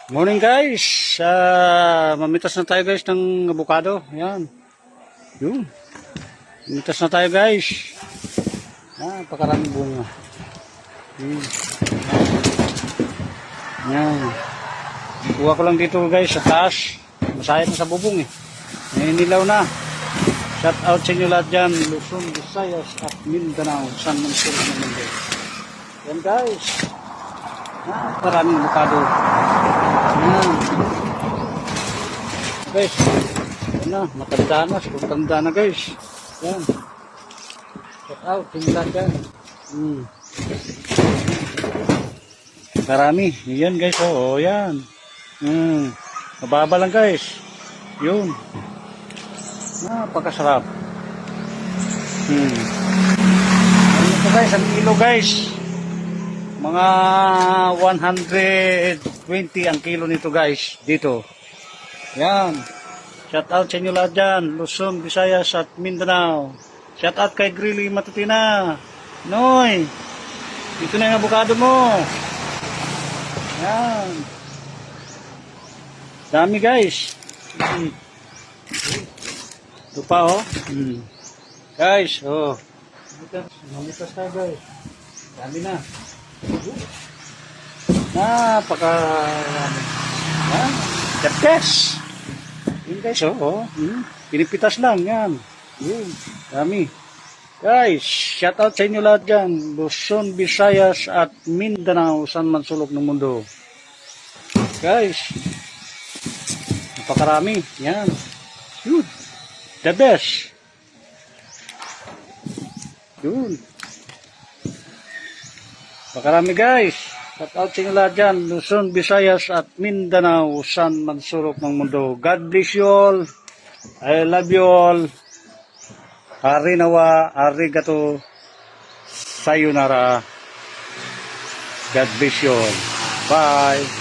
Morning guys, mamitas na tayo guys ng avocado. Yan. Yun. Mamitas na tayo guys. Pakaraming bunga. Yan. Kuha ko lang dito guys sa taas. Masayat na sa bubong eh. Ninilaw na. Shout out sa inyo lahat dyan. Luzon, Visayas at Mindanao. San man sila naman guys. Yan guys. Pakaraming avocado. Yan. Guys, yan na, matanda na, siguro tanda na guys. Yan. Check out, tingnan dyan. Marami, yan guys, oo, yan. Mababa lang guys. Yun. Napakasarap. Ano ito guys, ang kilo guys. Mga 120 ang kilo nito guys, dito. Yan. Shout out sa inyo lahat dyan. Luzon, Visayas at Mindanao. Shout out kay Grilly Matutina. Noy, dito na yung avocado mo. Yan. Dami guys. Ito pa oh. Guys, oh. Mamitas tayo guys. Dami na. The best. Yun guys, oh. Pinipitas lang, yan. Yun, dami. Guys, shout out sa inyo lahat dyan. Luzon, Visayas at Mindanao, saan man sulok ng mundo. Guys, napakarami. Yan. Yun. The best. Yun. Pakarami guys. Shout out sa inyo lahat dyan. Luzon, Visayas at Mindanao. Saan man sulok ng mundo. God bless you all. I love you all. Harinawa, arigato, sayonara. God bless you all. Bye.